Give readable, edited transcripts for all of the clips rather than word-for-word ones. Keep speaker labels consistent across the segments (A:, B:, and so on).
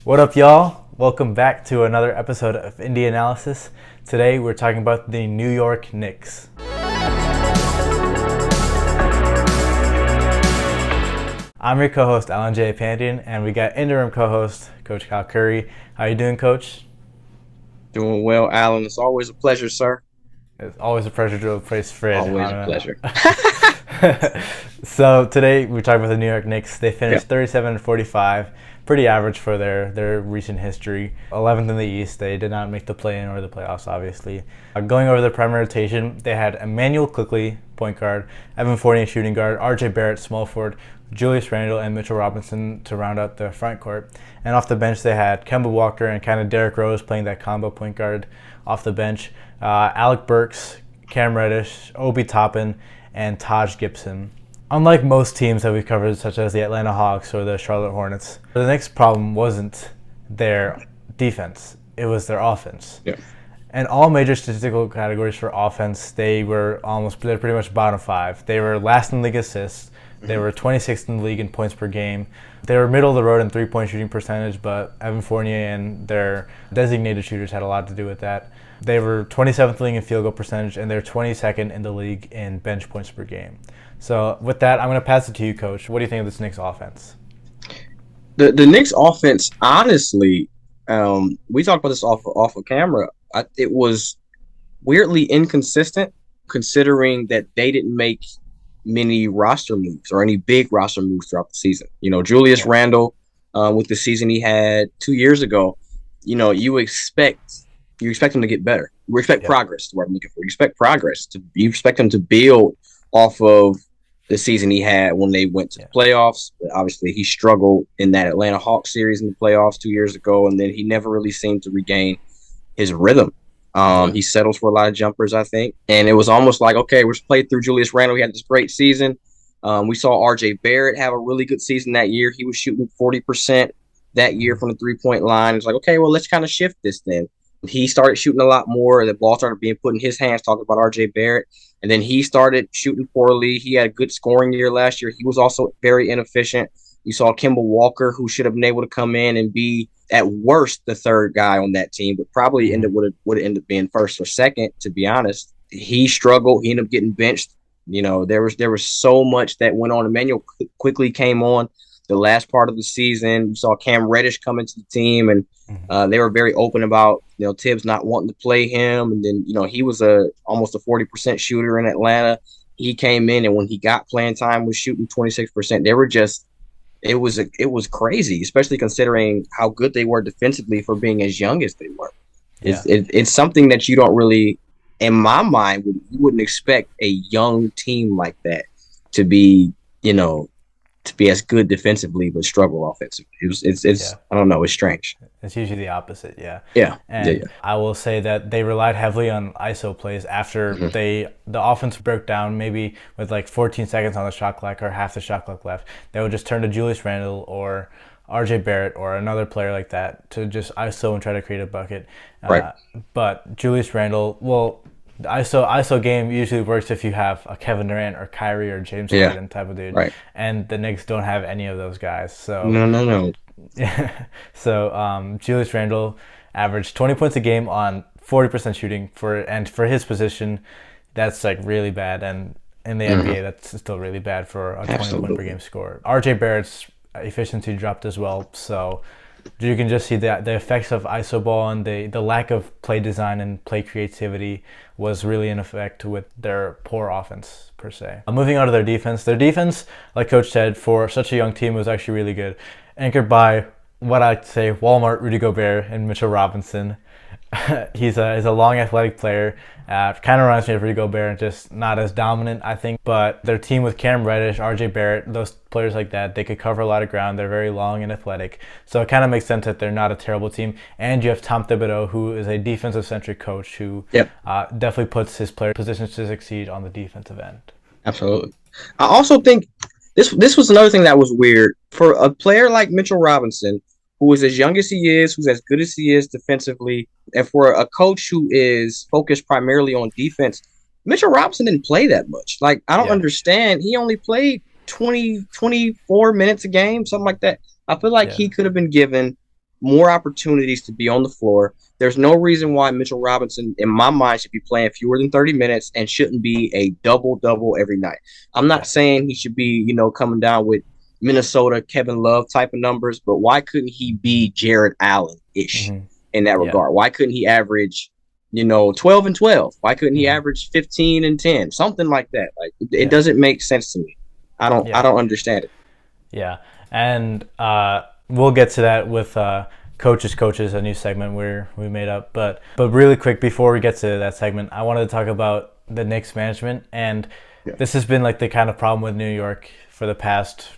A: What up, y'all? Welcome back to another episode of Indy-Analysis. Today we're talking about the New York Knicks. I'm your co-host, Alan J. Pandian, and we got interim co-host, Coach Kyle Curry. How you doing, Coach?
B: Doing well, Alan. It's always a pleasure, sir.
A: It's always a pleasure to replace Fred.
B: Always a pleasure.
A: So today we're talking about the New York Knicks. They
B: Yeah.
A: finished 37-45, pretty average for their recent history. 11th in the East. They did not make the play-in or the playoffs, obviously. Going over the primary rotation, they had Emmanuel Quickley, point guard, Evan Fournier, shooting guard, R.J. Barrett, small forward, Julius Randle, and Mitchell Robinson to round out the front court. And off the bench, they had Kemba Walker and kind of Derrick Rose playing that combo point guard off the bench. Alec Burks, Cam Reddish, Obi Toppin, and Taj Gibson. Unlike most teams that we've covered, such as the Atlanta Hawks or the Charlotte Hornets, the next problem wasn't their defense, it was their offense.
B: Yeah.
A: And all major statistical categories for offense, they're pretty much bottom five. They were last in league assists. They were 26th in the league in points per game. They were middle of the road in three-point shooting percentage, but Evan Fournier and their designated shooters had a lot to do with that. They were 27th league in field goal percentage, and they're 22nd in the league in bench points per game. So with that, I'm going to pass it to you, Coach. What do you think of this Knicks offense?
B: The Knicks offense, honestly, we talked about this off of camera. It was weirdly inconsistent, considering that they didn't make many roster moves or any big roster moves throughout the season. Julius Randle, with the season he had 2 years ago, you expect him to get better. You expect progress. To what I'm looking for. You expect progress. You expect him to build off of the season he had when they went to the playoffs. But obviously, he struggled in that Atlanta Hawks series in the playoffs 2 years ago, and then he never really seemed to regain his rhythm. He settles for a lot of jumpers, I think. And it was almost like, okay, we're played through Julius Randle. He had this great season. We saw R.J. Barrett have a really good season that year. He was shooting 40% that year from the three-point line. It's like, okay, well, let's kind of shift this then. He started shooting a lot more. The ball started being put in his hands, talking about R.J. Barrett. And then he started shooting poorly. He had a good scoring year last year. He was also very inefficient. You saw Kemba Walker, who should have been able to come in and be, at worst, the third guy on that team, but probably would have ended up being first or second, to be honest. He struggled. He ended up getting benched. There was so much that went on. Emmanuel quickly came on the last part of the season. You saw Cam Reddish come into the team, and they were very open about Tibbs not wanting to play him. And then he was almost a 40% shooter in Atlanta. He came in, and when he got playing time, was shooting 26%. They were just it was crazy, especially considering how good they were defensively for being as young as they were. It's something that you don't really, in my mind, you wouldn't expect a young team like that to be to be as good defensively but struggle offensively. It's I don't know, it's strange.
A: It's usually the opposite, yeah.
B: Yeah.
A: And I will say that they relied heavily on ISO plays after the offense broke down, maybe with like 14 seconds on the shot clock or half the shot clock left. They would just turn to Julius Randle or R.J. Barrett or another player like that to just ISO and try to create a bucket.
B: Right.
A: But Julius Randle, well, the ISO game usually works if you have a Kevin Durant or Kyrie or James Harden type of dude,
B: right.
A: And the Knicks don't have any of those guys. So
B: No.
A: So Julius Randle averaged 20 points a game on 40% shooting for his position. That's like really bad, and in the NBA that's still really bad for a 20-point per game score. R.J. Barrett's efficiency dropped as well, so you can just see that the effects of ISO ball and the lack of play design and play creativity was really in effect with their poor offense per se. Moving on to their defense, like Coach said, for such a young team, was actually really good, anchored by what I'd say Walmart Rudy Gobert and Mitchell Robinson. He's a long athletic player. Kind of reminds me of Rudy Gobert, just not as dominant, I think. But their team with Cam Reddish, R.J. Barrett, those players like that, they could cover a lot of ground. They're very long and athletic. So it kind of makes sense that they're not a terrible team. And you have Tom Thibodeau, who is a defensive-centric coach who definitely puts his player positions to succeed on the defensive end.
B: Absolutely. I also think this was another thing that was weird. For a player like Mitchell Robinson, who is as young as he is, who's as good as he is defensively, and for a coach who is focused primarily on defense, Mitchell Robinson didn't play that much. Like, I don't understand. He only played 20, 24 minutes a game, something like that. I feel like he could have been given more opportunities to be on the floor. There's no reason why Mitchell Robinson, in my mind, should be playing fewer than 30 minutes and shouldn't be a double-double every night. I'm not
A: Yeah.
B: saying he should be, coming down with Minnesota Kevin Love type of numbers, but why couldn't he be Jared Allen-ish
A: Hmm.
B: in that
A: Yeah.
B: regard? Why couldn't he average, 12 and 12? Why couldn't he
A: Hmm.
B: average 15 and 10? Something like that. Like it
A: Yeah.
B: doesn't make sense to me. I
A: Yeah.
B: don't understand it.
A: Yeah. And we'll get to that with coaches, a new segment we made up. But really quick before we get to that segment, I wanted to talk about the Knicks management, and
B: Yeah.
A: this has been like the kind of problem with New York for the past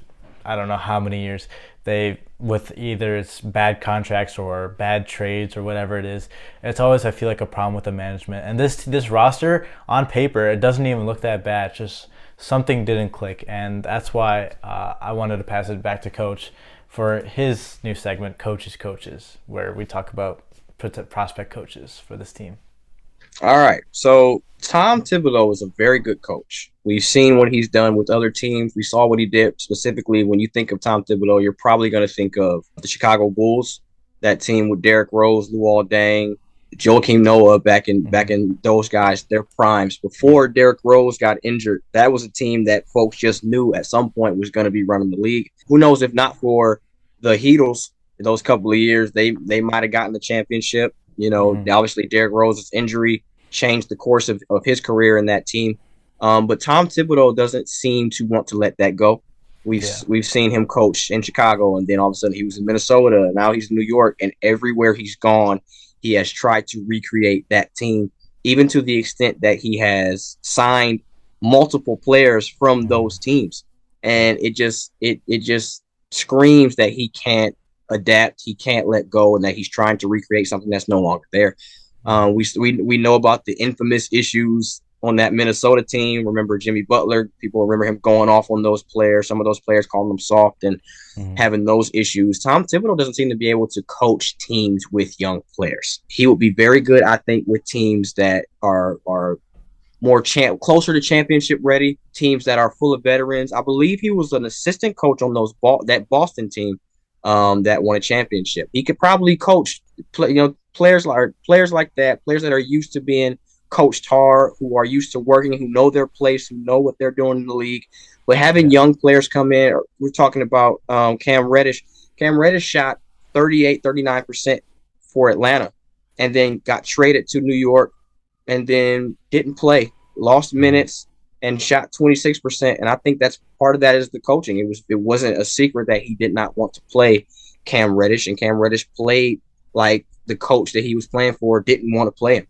A: I don't know how many years. They with either it's bad contracts or bad trades or whatever it is. It's always I feel like a problem with the management. And this roster on paper it doesn't even look that bad. It's just something didn't click, and that's why I wanted to pass it back to Coach for his new segment, Coaches, where we talk about prospect coaches for this team.
B: All right. So Tom Thibodeau is a very good coach. We've seen what he's done with other teams. We saw what he did specifically. When you think of Tom Thibodeau, you're probably going to think of the Chicago Bulls, that team with Derrick Rose, Luol Deng, Joakim Noah back
A: Mm-hmm.
B: in those guys, their primes.
A: Yeah,
B: Before Derrick Rose got injured, that was a team that folks just knew at some point was going to be running the league. Who knows if not for the Heatles those couple of years, they might have gotten the championship.
A: mm-hmm.
B: Obviously Derrick Rose's injury changed the course of his career in that team. But Tom Thibodeau doesn't seem to want to let that go.
A: Yeah,
B: We've seen him coach in Chicago, and then all of a sudden he was in Minnesota, and now he's in New York, and everywhere he's gone, he has tried to recreate that team, even to the extent that he has signed multiple players from
A: mm-hmm.
B: those teams,
A: Yeah,
B: and it just screams that he can't adapt, he can't let go, and that he's trying to recreate something that's no longer there.
A: mm-hmm.
B: We know about the infamous issues on that Minnesota team. Remember Jimmy Butler? People remember him going off on those players. Some of those players calling them soft and
A: Mm-hmm.
B: having those issues. Tom Thibodeau doesn't seem to be able to coach teams with young players. He would be very good, I think, with teams that are more closer to championship ready, teams that are full of veterans. I believe he was an assistant coach on that Boston team that won a championship. He could probably coach players like that, players that are used to being coached hard, who are used to working, who know their place, who know what they're doing in the league. But having
A: Yeah,
B: young players come in, we're talking about Cam Reddish. Cam Reddish shot 38, 39% for Atlanta and then got traded to New York and then didn't play, lost
A: mm-hmm.
B: minutes, and shot 26%. And I think that's part of that is the coaching. It wasn't a secret that he did not want to play Cam Reddish, and Cam Reddish played like the coach that he was playing for didn't want to play him.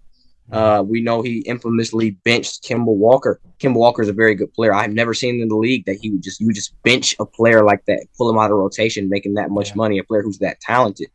A: Mm-hmm.
B: We know he infamously benched Kimball Walker. Kimball Walker is a very good player. I've never seen in the league that you would just bench a player like that, pull him out of rotation, making that much
A: Yeah,
B: money. A player who's that talented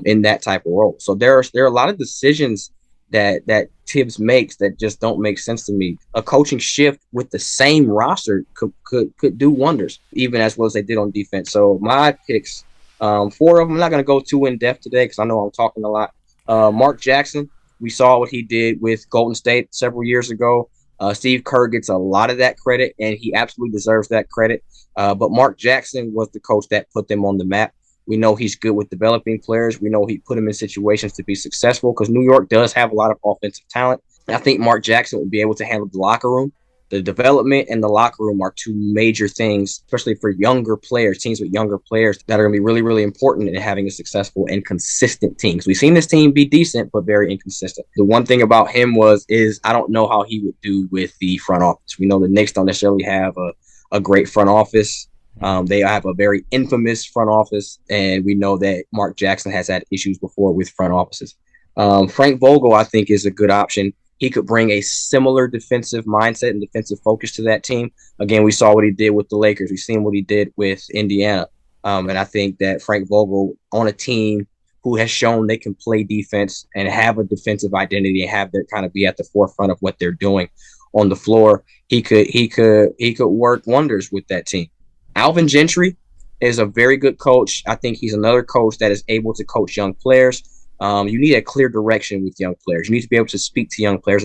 B: in that type of role. So there are a lot of decisions that Tibbs makes that just don't make sense to me. A coaching shift with the same roster could do wonders, even as well as they did on defense. So my picks, four of them. I'm not going to go too in depth today because I know I'm talking a lot. Mark Jackson, we saw what he did with Golden State several years ago. Steve Kerr gets a lot of that credit, and he absolutely deserves that credit. But Mark Jackson was the coach that put them on the map. We know he's good with developing players. We know he put them in situations to be successful because New York does have a lot of offensive talent. I think Mark Jackson would be able to handle the locker room. The development and the locker room are two major things, especially for younger players, teams with younger players that are going to be really, really important in having a successful and consistent team. So we've seen this team be decent, but very inconsistent. The one thing about him is I don't know how he would do with the front office. We know the Knicks don't necessarily have a great front office.
A: mm-hmm.
B: They have a very infamous front office, and we know that Mark Jackson has had issues before with front offices. Frank Vogel, I think, is a good option. He could bring a similar defensive mindset and defensive focus to that team. Again, we saw what he did with the Lakers. We've seen what he did with Indiana. And I think that Frank Vogel on a team who has shown they can play defense and have a defensive identity and have their kind of be at the forefront of what they're doing on the floor, he could work wonders with that team. Alvin Gentry is a very good coach. I think he's another coach that is able to coach young players. You need a clear direction with young players. You need to be able to speak to young players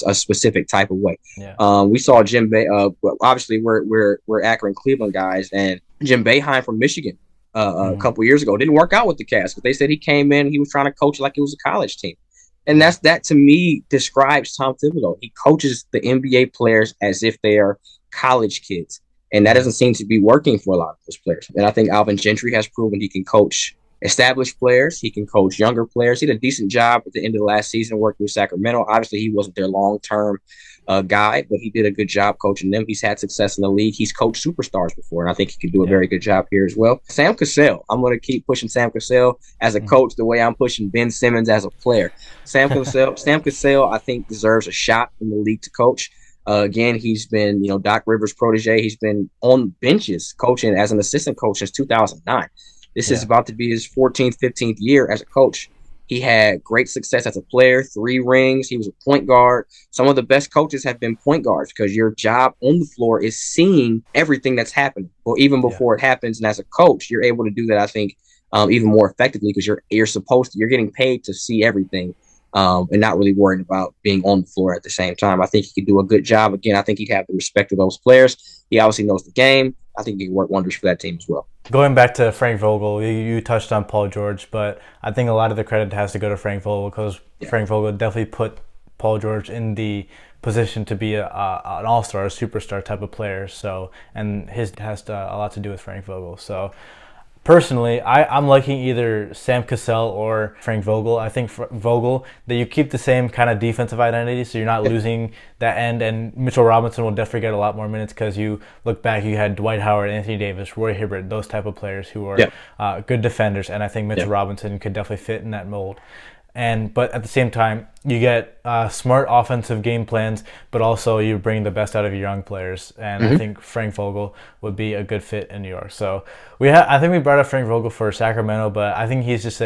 B: a specific type of way.
A: Yeah,
B: We saw Jim Bay. Obviously, we're Akron, Cleveland guys, and Jim Boeheim from Michigan. a
A: Mhm.
B: couple years ago. It didn't work out with the Cavs, but they said he came in, he was trying to coach like it was a college team. And
A: Yeah.
B: that to me describes Tom Thibodeau. He coaches the NBA players as if they are college kids. And that
A: Mhm.
B: doesn't seem to be working for a lot of those players. And I think Alvin Gentry has proven he can coach established players. He can coach younger players. He did a decent job at the end of the last season working with Sacramento. Obviously, he wasn't their long term guy, but he did a good job coaching them. He's had success in the league. He's coached superstars before, and I think he could do a
A: Yeah.
B: very good job here as well. Sam Cassell, I'm going to keep pushing Sam Cassell as a
A: Mhm.
B: coach the way I'm pushing Ben Simmons as a player. Sam Cassell, I think deserves a shot in the league to coach. Again, he's been, Doc Rivers' protege. He's been on benches coaching as an assistant coach since 2009. This is
A: Yeah.
B: about to be his 14th, 15th year as a coach. He had great success as a player, 3 rings. He was a point guard. Some of the best coaches have been point guards because your job on the floor is seeing everything that's happening, or even
A: Yeah.
B: before it happens. And as a coach, you're able to do that, I think, even more effectively because you're getting paid to see everything, and not really worrying about being on the floor at the same time. I think he could do a good job. Again, I think he'd have the respect of those players. He obviously knows the game. I think he can work wonders for that team as well.
A: Going back to Frank Vogel, you touched on Paul George, but I think a lot of the credit has to go to Frank Vogel because
B: Yeah.
A: Frank Vogel definitely put Paul George in the position to be an all-star, a superstar type of player. So, and his has a lot to do with Frank Vogel. So, personally, I'm liking either Sam Cassell or Frank Vogel. I think Vogel, that you keep the same kind of defensive identity, so you're not
B: Yeah.
A: losing that end. And Mitchell Robinson will definitely get a lot more minutes because you look back, you had Dwight Howard, Anthony Davis, Roy Hibbert, those type of players who are
B: Yeah.
A: good defenders. And I think
B: Yeah.
A: Mitchell Robinson could definitely fit in that mold. But at the same time, you get smart offensive game plans, but also you bring the best out of your young players. And I
B: Mm-hmm.
A: think Frank Vogel would be a good fit in New York. So I think we brought up Frank Vogel for Sacramento, but I think he's just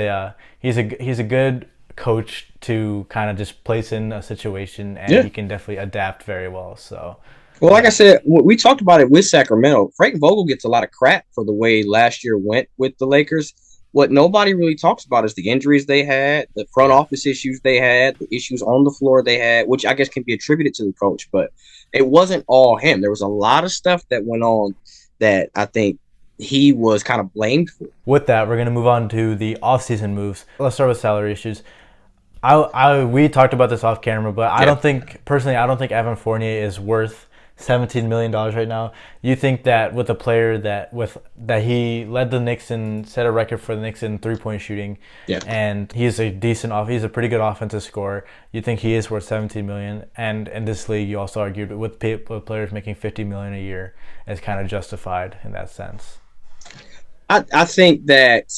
A: he's a good coach to kind of just place in a situation, and
B: Yeah.
A: he can definitely adapt very well. So
B: Well, like I
A: yeah,
B: said, we talked about it with Sacramento. Frank Vogel gets a lot of crap for the way last year went with the Lakers. What nobody really talks about is the injuries they had, the front
A: yeah,
B: office issues they had, the issues on the floor they had, which I guess can be attributed to the coach, but it wasn't all him. There was a lot of stuff that went on that I think he was kind of blamed for.
A: with that, we're gonna move on to the offseason moves. Let's start with salary issues. We talked about this off camera, but
B: Yeah.
A: I don't think Evan Fournier is worth $17 million right now. You think that with a player that he led the Knicks and set a record for the Knicks in 3-point shooting,
B: Yeah.
A: and he's a pretty good offensive scorer. You think he is worth 17 million? And in this league, you also argued with players making 50 million a year is kind of justified in that sense.
B: I think that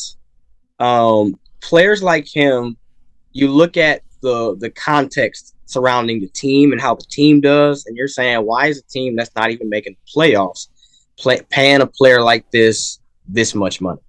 B: players like him, you look at the context surrounding the team and how the team does, and you're saying, why is a team that's not even making the playoffs paying a player like this much money?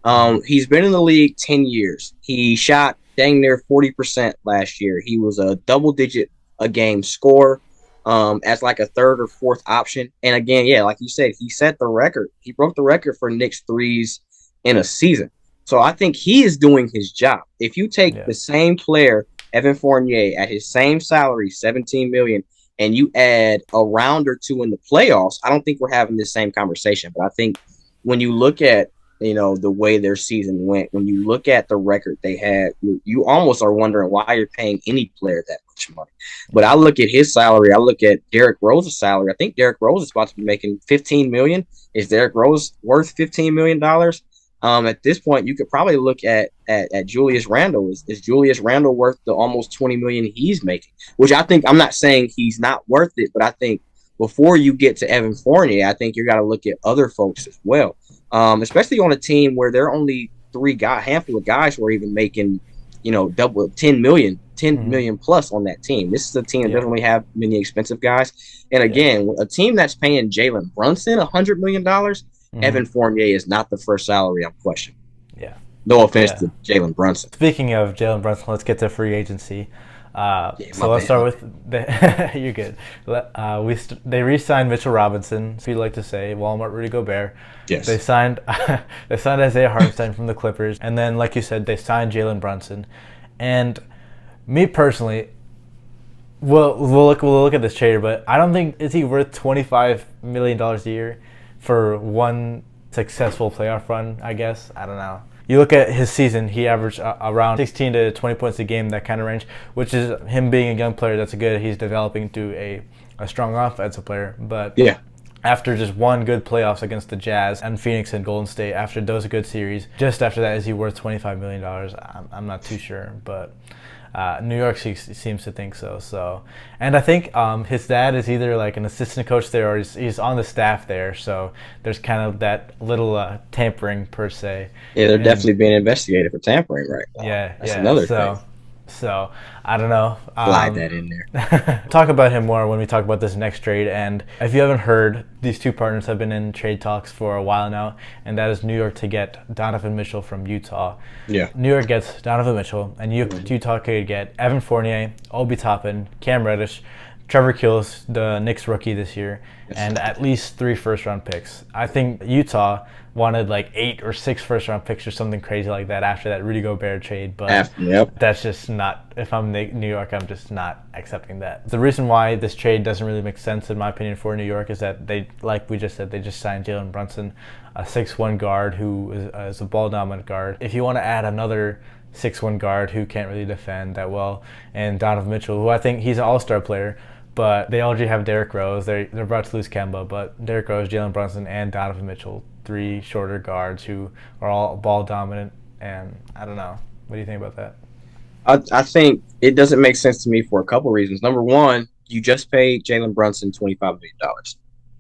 A: Mm-hmm.
B: He's been in the league 10 years. He shot dang near 40% last year. He was a double digit a game scorer, as like a third or fourth option. And again, yeah, like you said, he set the record. He broke the record for Knicks threes in a season. So I think he is doing his job. If you take
A: Yeah,
B: the same player, Evan Fournier, at his same salary, 17 million, and you add a round or two in the playoffs, I don't think we're having this same conversation. But I think when you look at the way their season went, when you look at the record they had, you almost are wondering why you're paying any player that much money. But
A: yeah,
B: I look at his salary, I look at Derrick Rose's salary. I think Derrick Rose is about to be making 15 million. Is Derrick Rose worth $15 million? At this point, you could probably look at Julius Randle. Is Julius Randle worth the almost 20 million he's making? Which I think, I'm not saying he's not worth it, but I think before you get to Evan Fournier, I think you got to look at other folks as well. Especially on a team where there are only handful of guys who are even making, double 10
A: mm-hmm.
B: million plus on that team. This is a team that
A: Yeah,
B: doesn't really have many expensive guys. And
A: yeah,
B: again, a team that's paying Jalen Brunson $100 million,
A: mm-hmm.
B: Evan Fournier is not the first salary I'm questioning.
A: Yeah.
B: No offense
A: Yeah.
B: to Jalen Brunson.
A: Speaking of Jalen Brunson, let's get to free agency.
B: Yeah, my
A: So let's
B: bad. My
A: start
B: bad.
A: with the. You're good. They re-signed Mitchell Robinson. So you like to say Walmart Rudy Gobert. They
B: Yes.
A: signed they signed Isaiah Hartenstein from the Clippers, and then like you said, they signed Jalen Brunson. And me personally, we'll look at this trader, but I don't think is he worth $25 million a year for one successful playoff run, I guess. I don't know. You look at his season, he averaged around 16 to 20 points a game, that kind of range, which is him being a young player that's good. He's developing to a strong offensive player. But
B: Yeah.
A: after just one good playoffs against the Jazz and Phoenix and Golden State, after those good series, just after that, is he worth $25 million? I'm not too sure, but New York seems to think so. And I think his dad is either like an assistant coach there, or he's on the staff there. So there's kind of that little tampering per se.
B: Yeah, they're
A: And
B: definitely being investigated for tampering right now.
A: yeah,
B: That's
A: yeah.
B: another thing.
A: So I don't know.
B: Slide that in there.
A: Talk about him more when we talk about this next trade. And if you haven't heard, these two partners have been in trade talks for a while now, and that is New York to get Donovan Mitchell from Utah.
B: Yeah.
A: New York gets Donovan Mitchell, and Utah could get Evan Fournier, Obi Toppin, Cam Reddish, Trevor Kills, the Knicks rookie this year, and at least 3 first-round picks. I think Utah wanted like 8 or 6 first-round picks or something crazy like that after that Rudy Gobert trade, but
B: Yep.
A: that's just not. If I'm New York, I'm just not accepting that. The reason why this trade doesn't really make sense, in my opinion, for New York is that they, like we just said, they just signed Jalen Brunson, a 6'1" guard who is a ball-dominant guard. If you want to add another 6'1" guard who can't really defend that well, and Donovan Mitchell, who I think he's an all-star player, but they already have Derrick Rose. They're about to lose Kemba, but Derrick Rose, Jalen Brunson, and Donovan Mitchell, 3 shorter guards who are all ball dominant. And I don't know. What do you think about that?
B: I think it doesn't make sense to me for a couple reasons. Number one, you just paid Jalen Brunson $25 million.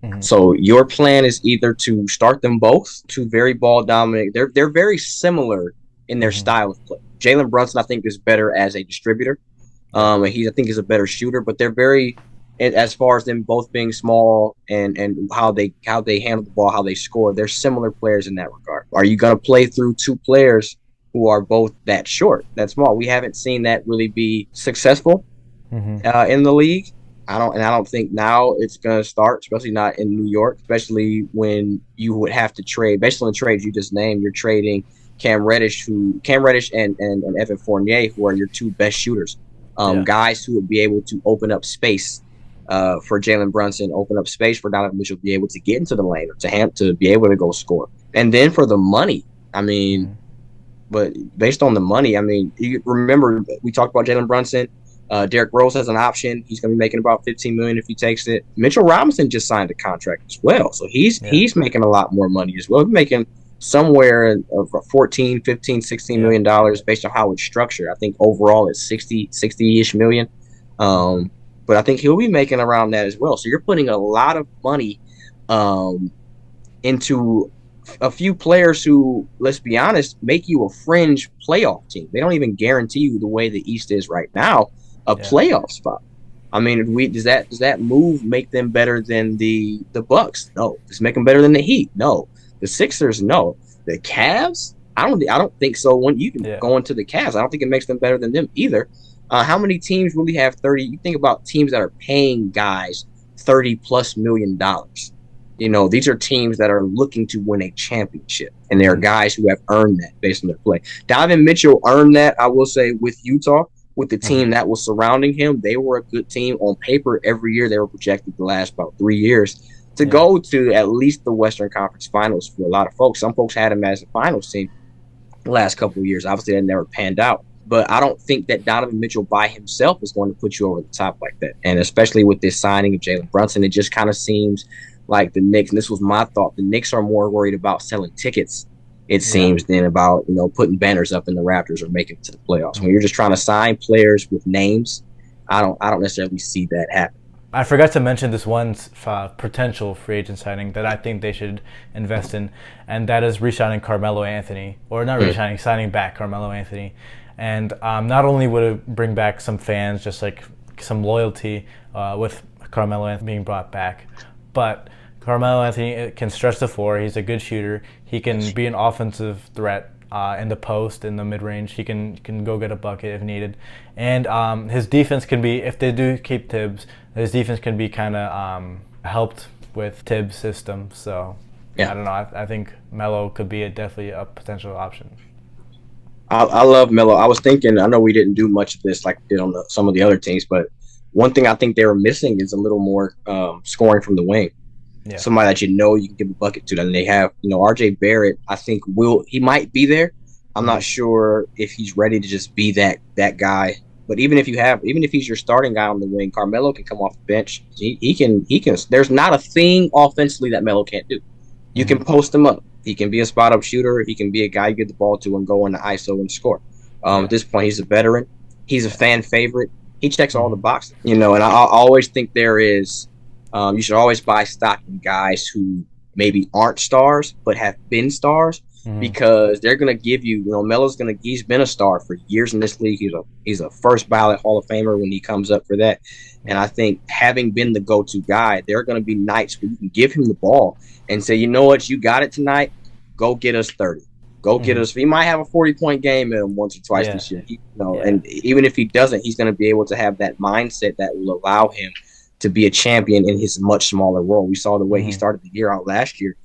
A: Mm-hmm.
B: So your plan is either to start them both, two very ball dominant. They're very similar in their style of play. Jalen Brunson, I think, is better as a distributor. And I think he's a better shooter, but they're very, as far as them both being small and how they handle the ball, how they score, they're similar players in that regard. Are you going to play through 2 players who are both that short, that small? We haven't seen that really be successful in the league. I don't think now it's going to start, especially not in New York, especially when you would have to trade. Based on the trades you just named, you're trading Cam Reddish and Evan Fournier, who are your 2 best shooters. Guys who would be able to open up space for Jalen Brunson, open up space for Donovan Mitchell to be able to get into the lane, or to be able to go score. And then for the money, I mean, but based on the money, I mean, you remember we talked about Jalen Brunson. Derrick Rose has an option. He's going to be making about $15 million if he takes it. Mitchell Robinson just signed a contract as well, so he's making a lot more money as well. He's making somewhere of 14, 15, 16 million dollars based on how it's structured. I think overall it's 60-ish million. But I think he'll be making around that as well. So you're putting a lot of money into a few players who, let's be honest, make you a fringe playoff team. They don't even guarantee you, the way the East is right now, a playoff spot. I mean, does that move make them better than the Bucks? No. Does it make them better than the Heat? No. The Sixers? No. The Cavs? I don't think so. When you can go into the Cavs, I don't think it makes them better than them either. How many teams really have 30? You think about teams that are paying guys $30+ million. You know, these are teams that are looking to win a championship, and there are guys who have earned that based on their play. Donovan Mitchell earned that, I will say, with Utah, with the team that was surrounding him. They were a good team on paper. Every year they were projected to last about 3 years to go to at least the Western Conference Finals for a lot of folks. Some folks had him as a finals team the last couple of years. Obviously, that never panned out. But I don't think that Donovan Mitchell by himself is going to put you over the top like that. And especially with this signing of Jalen Brunson, it just kind of seems like the Knicks, and this was my thought, the Knicks are more worried about selling tickets, it seems, than about, putting banners up in the Raptors or making it to the playoffs. When you're just trying to sign players with names, I don't necessarily see that happen.
A: I forgot to mention this one potential free agent signing that I think they should invest in, and that is re-signing Carmelo Anthony, or not re-signing, signing back Carmelo Anthony. And not only would it bring back some fans, just like some loyalty with Carmelo Anthony being brought back, but Carmelo Anthony can stretch the floor. He's a good shooter. He can be an offensive threat in the post, in the mid-range. He can go get a bucket if needed. And his defense can be, if they do keep Tibbs, his defense can be kind of helped with Tibbs' system. So, I don't know. I think Melo could be definitely a potential option.
B: I love Melo. I was thinking, I know we didn't do much of this like we did on some of the other teams, but one thing I think they were missing is a little more scoring from the wing.
A: Yeah.
B: somebody that you can give a bucket to. And they have, RJ Barrett, I think he might be there. I'm not
A: Mm-hmm.
B: sure if he's ready to just be that guy. But even if he's your starting guy on the wing, Carmelo can come off the bench. He can. There's not a thing offensively that Melo can't do. You
A: Mm-hmm.
B: can post him up. He can be a spot up shooter. He can be a guy you get the ball to and go in the ISO and score. At
A: Yeah.
B: this point, he's a veteran. He's a
A: Yeah.
B: fan favorite. He checks all the
A: Mm-hmm.
B: boxes, and I always think you should always buy stock in guys who maybe aren't stars but have been stars
A: Mm-hmm.
B: because they're gonna give you. He's been a star for years in this league. He's a first ballot Hall of Famer when he comes up for that. And
A: Yeah.
B: I think having been the go-to guy, there are going to be nights where you can give him the ball and say, you know what, you got it tonight. Go get us 30. Go get
A: Mm-hmm.
B: us. He might have a 40-point game in him once or twice
A: Yeah.
B: this year.
A: Yeah.
B: And even if he doesn't, he's going to be able to have that mindset that will allow him to be a champion in his much smaller role. We saw the way he
A: Mm-hmm.
B: started the year out last year,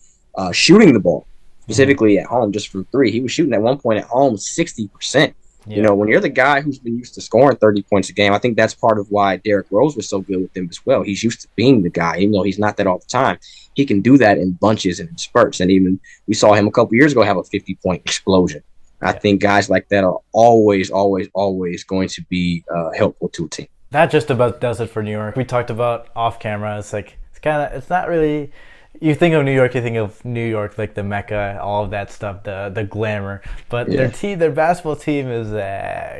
B: shooting the ball,
A: Mm-hmm.
B: specifically at home, just from three. He was shooting at one point at home 60%.
A: Yeah.
B: When you're the guy who's been used to scoring 30 points a game, I think that's part of why Derrick Rose was so good with them as well. He's used to being the guy, even though he's not that all the time. He can do that in bunches and in spurts. And even we saw him a couple years ago have a 50-point explosion. I
A: Yeah.
B: think guys like that are always, always, always going to be helpful to a team.
A: That just about does it for New York. We talked about off camera. It's not really. You think of New York, you think of New York like the Mecca, all of that stuff, the glamour. But
B: Yeah.
A: their basketball team is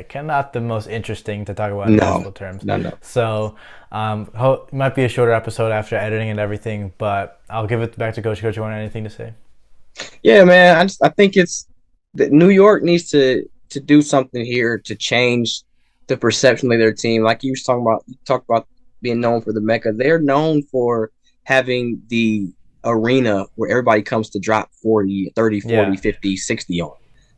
A: kind of not the most interesting to talk about in
B: No,
A: basketball terms.
B: no, no.
A: So it might be a shorter episode after editing and everything. But I'll give it back to Coach. Coach, you want anything to say?
B: Yeah, man. I think it's that New York needs to do something here to change the perception of their team. Like you talked about being known for the Mecca. They're known for having the arena where everybody comes to drop 40, 30, 40,
A: Yeah.
B: 50, 60 on.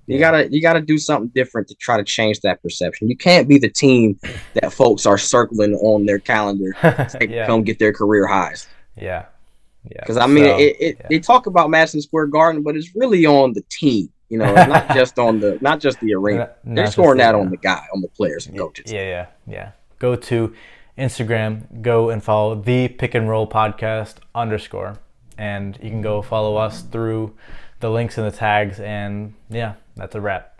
B: You
A: Yeah.
B: gotta you gotta do something different to try to change that perception. You can't be the team that folks are circling on their calendar to
A: Yeah.
B: come get their career highs.
A: Yeah. Yeah.
B: Because I mean,
A: So
B: they
A: yeah.
B: talk about Madison Square Garden, but it's really on the team. It's not just the arena. They're
A: Not just
B: scoring
A: the
B: that on the guy, on the players and coaches.
A: yeah. Go to Instagram, go and follow the Pick and Roll Podcast _ and you can go follow us through the links and the tags, and yeah, that's a wrap.